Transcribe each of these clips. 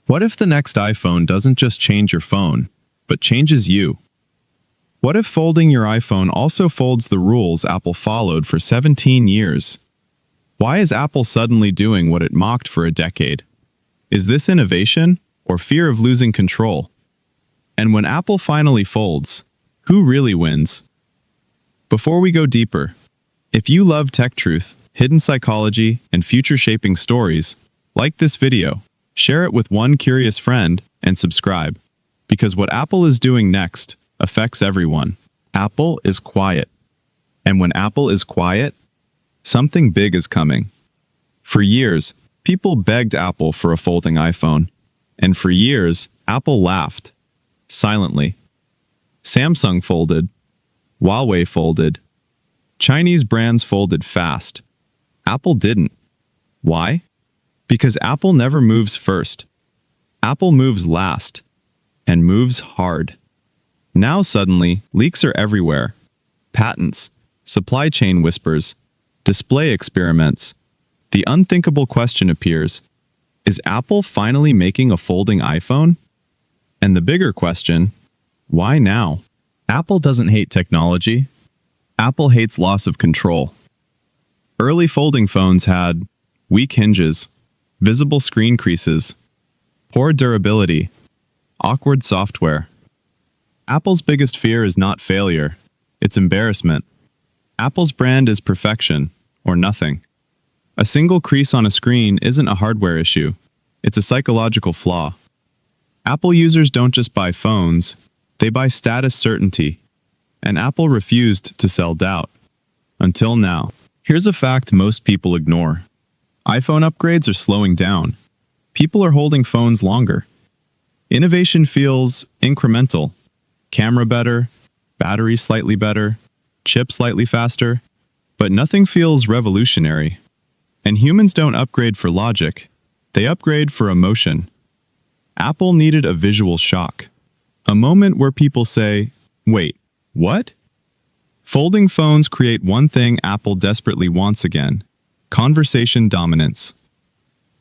What if the next iPhone doesn't just change your phone, but changes you? What if folding your iPhone also folds the rules Apple followed for 17 years? Why is Apple suddenly doing what it mocked for a decade? Is this innovation or fear of losing control? And when Apple finally folds, who really wins? Before we go deeper, if you love tech truth, hidden psychology, and future-shaping stories, like this video, share it with one curious friend, and subscribe. Because what Apple is doing next affects everyone. Apple is quiet. And when Apple is quiet, something big is coming. For years, people begged Apple for a folding iPhone. And for years, Apple laughed. Silently. Samsung folded. Huawei folded. Chinese brands folded fast. Apple didn't. Why? Because Apple never moves first. Apple moves last. And moves hard. Now suddenly, leaks are everywhere. Patents, supply chain whispers, display experiments. The unthinkable question appears, is Apple finally making a folding iPhone? And the bigger question, why now? Apple doesn't hate technology. Apple hates loss of control. Early folding phones had weak hinges, visible screen creases, poor durability, awkward software. Apple's biggest fear is not failure, it's embarrassment. Apple's brand is perfection, or nothing. A single crease on a screen isn't a hardware issue, it's a psychological flaw. Apple users don't just buy phones, they buy status certainty. And Apple refused to sell doubt. Until now. Here's a fact most people ignore. iPhone upgrades are slowing down. People are holding phones longer. Innovation feels incremental. Camera better, battery slightly better, chip slightly faster, but nothing feels revolutionary. And humans don't upgrade for logic, they upgrade for emotion. Apple needed a visual shock. A moment where people say, wait, what? Folding phones create one thing Apple desperately wants again: conversation dominance.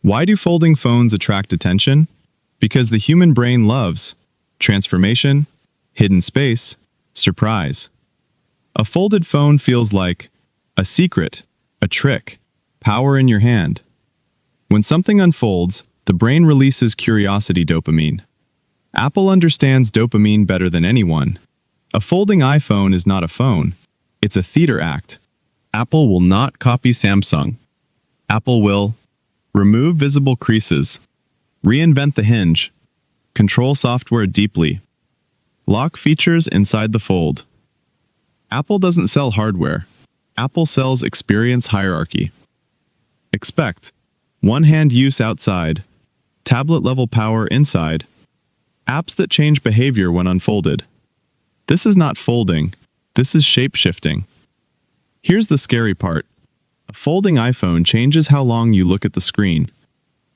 Why do folding phones attract attention? Because the human brain loves transformation, hidden space, surprise. A folded phone feels like a secret, a trick, power in your hand. When something unfolds, the brain releases curiosity dopamine. Apple understands dopamine better than anyone. A folding iPhone is not a phone. It's a theater act. Apple will not copy Samsung. Apple will remove visible creases, reinvent the hinge, control software deeply, lock features inside the fold. Apple doesn't sell hardware. Apple sells experience hierarchy. Expect one-hand use outside, tablet-level power inside, apps that change behavior when unfolded. This is not folding, this is shape-shifting. Here's the scary part. A folding iPhone changes how long you look at the screen.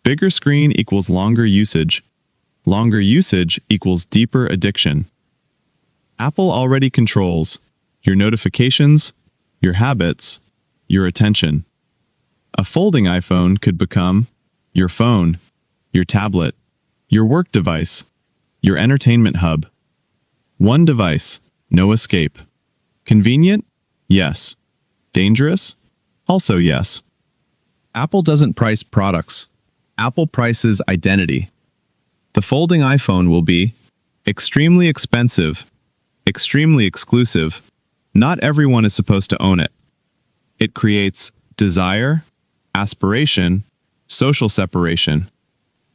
Bigger screen equals longer usage. Longer usage equals deeper addiction. Apple already controls your notifications, your habits, your attention. A folding iPhone could become your phone, your tablet, your work device, your entertainment hub. One device, no escape. Convenient? Yes. Dangerous? Also yes. Apple doesn't price products. Apple prices identity. The folding iPhone will be extremely expensive, extremely exclusive. Not everyone is supposed to own it. It creates desire, aspiration, social separation.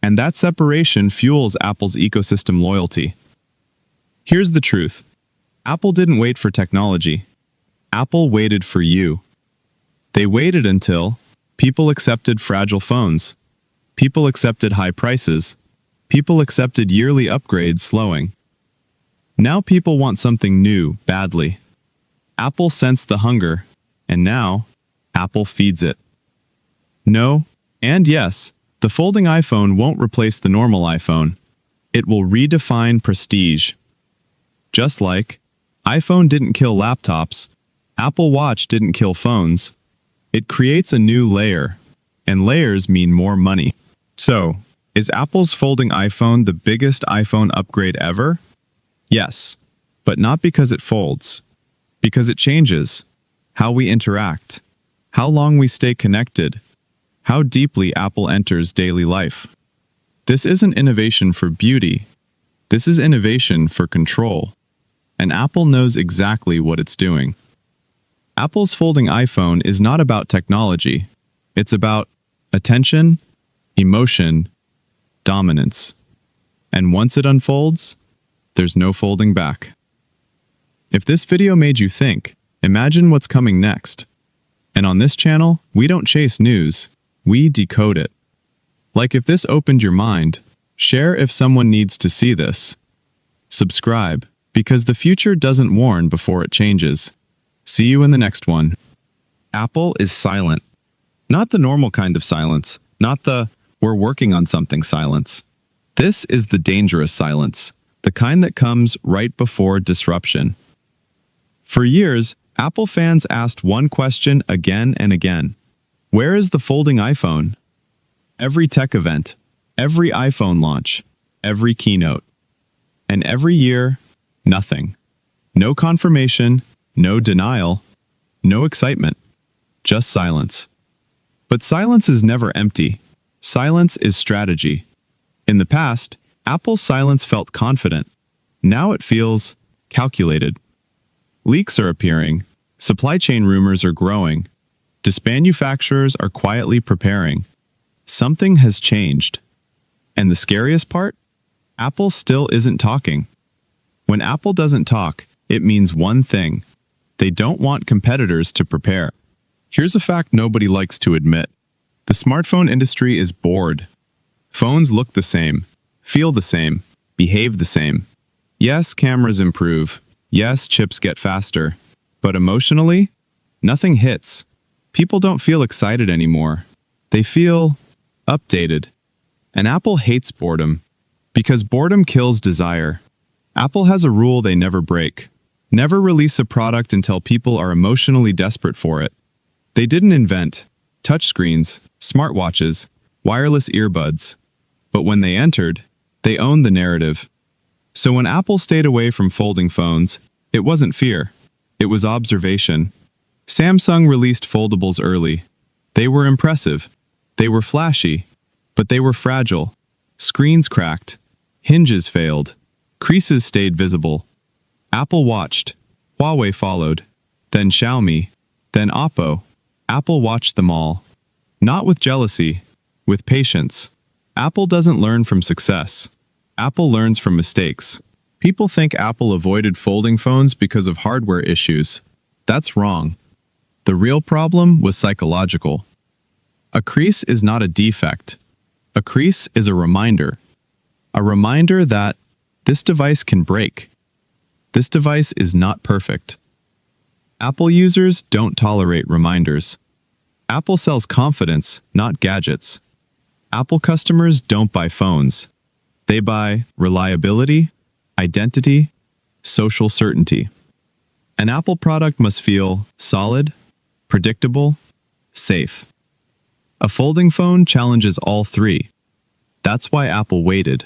And that separation fuels Apple's ecosystem loyalty. Here's the truth. Apple didn't wait for technology. Apple waited for you. They waited until people accepted fragile phones. People accepted high prices. People accepted yearly upgrades slowing. Now people want something new, badly. Apple sensed the hunger, and now Apple feeds it. No, and yes, the folding iPhone won't replace the normal iPhone. It will redefine prestige. Just like iPhone didn't kill laptops, Apple Watch didn't kill phones. It creates a new layer, and layers mean more money. So, Is Apple's folding iPhone the biggest iPhone upgrade ever? Yes, but not because it folds. Because it changes how we interact, how long we stay connected, how deeply Apple enters daily life. This isn't innovation for beauty. This is innovation for control. And Apple knows exactly what it's doing. Apple's folding iPhone is not about technology. It's about attention, emotion, dominance. And once it unfolds, there's no folding back. If this video made you think, imagine what's coming next. And on this channel, we don't chase news, we decode it. Like if this opened your mind, share if someone needs to see this. Subscribe, because the future doesn't warn before it changes. See you in the next one. Apple is silent. Not the normal kind of silence, not the "we're working on something" silence. This is the dangerous silence, the kind that comes right before disruption. For years, Apple fans asked one question again and again. Where is the folding iPhone? Every tech event, every iPhone launch, every keynote. And every year, nothing. No confirmation, no denial, no excitement, just silence. But silence is never empty. Silence is strategy. In the past, Apple's silence felt confident. Now it feels calculated. Leaks are appearing. Supply chain rumors are growing. Dismanufacturers are quietly preparing. Something has changed. And the scariest part? Apple still isn't talking. When Apple doesn't talk, it means one thing. They don't want competitors to prepare. Here's a fact nobody likes to admit. The smartphone industry is bored. Phones look the same, feel the same, behave the same. Yes, cameras improve. Yes, chips get faster. But emotionally, nothing hits. People don't feel excited anymore. They feel updated. And Apple hates boredom, because boredom kills desire. Apple has a rule they never break. Never release a product until people are emotionally desperate for it. They didn't invent touchscreens, smartwatches, wireless earbuds. But when they entered, they owned the narrative. So when Apple stayed away from folding phones, it wasn't fear. It was observation. Samsung released foldables early. They were impressive. They were flashy. But they were fragile. Screens cracked. Hinges failed. Creases stayed visible. Apple watched. Huawei followed. Then Xiaomi. Then Oppo. Apple watched them all. Not with jealousy, with patience. Apple doesn't learn from success. Apple learns from mistakes. People think Apple avoided folding phones because of hardware issues. That's wrong. The real problem was psychological. A crease is not a defect. A crease is a reminder. A reminder that this device can break. This device is not perfect. Apple users don't tolerate reminders. Apple sells confidence, not gadgets. Apple customers don't buy phones. They buy reliability, identity, social certainty. An Apple product must feel solid, predictable, safe. A folding phone challenges all three. That's why Apple waited.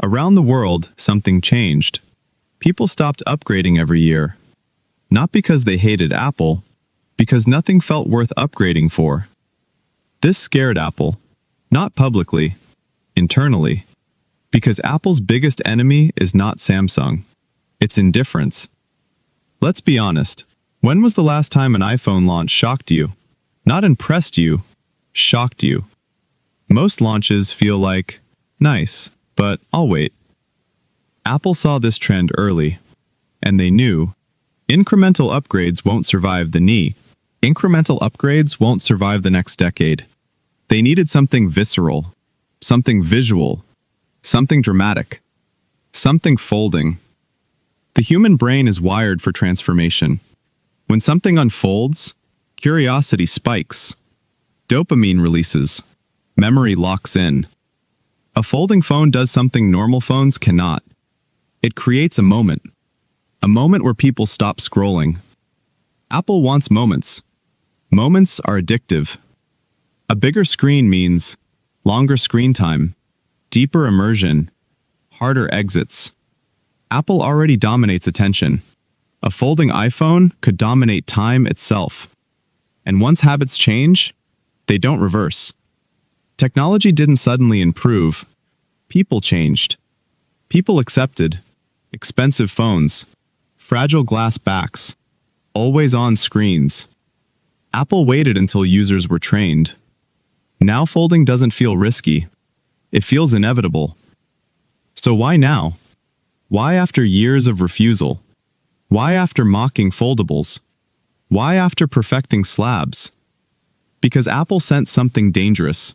Around the world, something changed. People stopped upgrading every year. Not because they hated Apple, because nothing felt worth upgrading for. This scared Apple, not publicly, internally, because Apple's biggest enemy is not Samsung. It's indifference. Let's be honest. When was the last time an iPhone launch shocked you? Not impressed you, shocked you. Most launches feel like, nice, but I'll wait. Apple saw this trend early, and they knew incremental upgrades won't survive the knee. Incremental upgrades won't survive the next decade. They needed something visceral, something visual, something dramatic, something folding. The human brain is wired for transformation. When something unfolds, curiosity spikes. Dopamine releases. Memory locks in. A folding phone does something normal phones cannot. It creates a moment where people stop scrolling. Apple wants moments. Moments are addictive. A bigger screen means longer screen time, deeper immersion, harder exits. Apple already dominates attention. A folding iPhone could dominate time itself. And once habits change, they don't reverse. Technology didn't suddenly improve. People changed. People accepted expensive phones, fragile glass backs, always-on screens. Apple waited until users were trained. Now folding doesn't feel risky. It feels inevitable. So why now? Why after years of refusal? Why after mocking foldables? Why after perfecting slabs? Because Apple sensed something dangerous.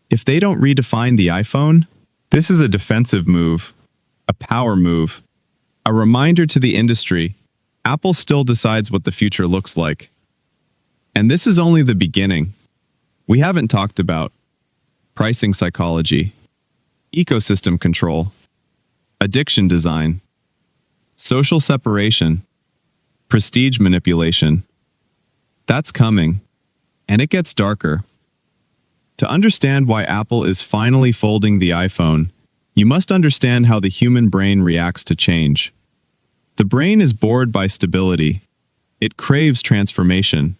If they don't redefine the iPhone, this is a defensive move, a power move, a reminder to the industry. Apple still decides what the future looks like. And this is only the beginning. We haven't talked about pricing psychology, ecosystem control, addiction design, social separation, prestige manipulation. That's coming, and it gets darker. To understand why Apple is finally folding the iPhone, you must understand how the human brain reacts to change. The brain is bored by stability. It craves transformation.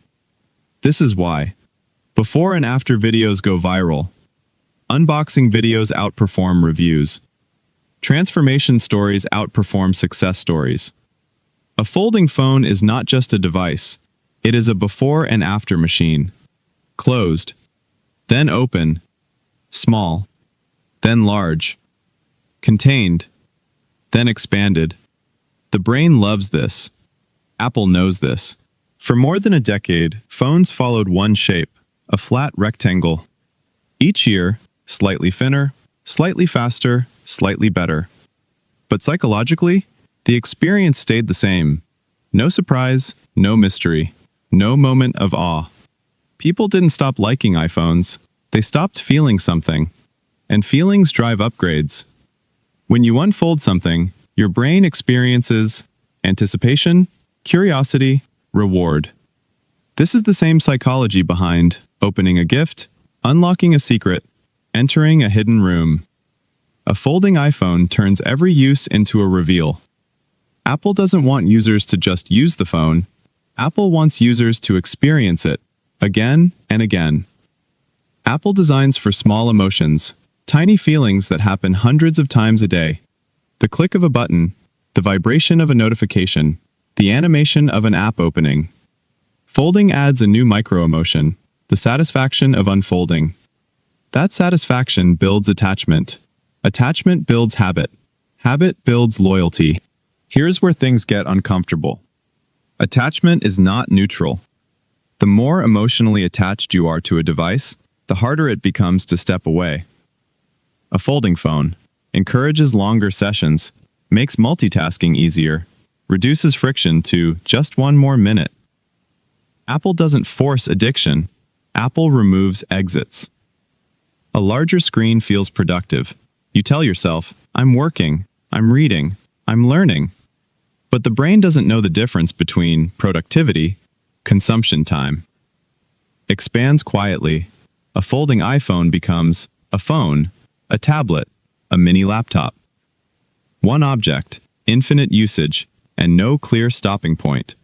This is why. Before and after videos go viral, unboxing videos outperform reviews. Transformation stories outperform success stories. A folding phone is not just a device. It is a before and after machine. Closed, then open, small, then large, contained, then expanded. The brain loves this. Apple knows this. For more than a decade, phones followed one shape, a flat rectangle. Each year, slightly thinner, slightly faster, slightly better. But psychologically, the experience stayed the same. No surprise, no mystery, no moment of awe. People didn't stop liking iPhones. They stopped feeling something. And feelings drive upgrades. When you unfold something, your brain experiences anticipation, curiosity, reward. This is the same psychology behind opening a gift, unlocking a secret, entering a hidden room. A folding iPhone turns every use into a reveal. Apple doesn't want users to just use the phone. Apple wants users to experience it, again and again. Apple designs for small emotions, tiny feelings that happen hundreds of times a day. The click of a button, the vibration of a notification, the animation of an app opening. Folding adds a new micro-emotion, the satisfaction of unfolding. That satisfaction builds attachment. Attachment builds habit. Habit builds loyalty. Here's where things get uncomfortable. Attachment is not neutral. The more emotionally attached you are to a device, the harder it becomes to step away. A folding phone encourages longer sessions, makes multitasking easier, reduces friction to just one more minute. Apple doesn't force addiction. Apple removes exits. A larger screen feels productive. You tell yourself, I'm working, I'm reading, I'm learning. But the brain doesn't know the difference between productivity, consumption time. Expands quietly. A folding iPhone becomes a phone, a tablet, a mini laptop. One object, infinite usage, and no clear stopping point.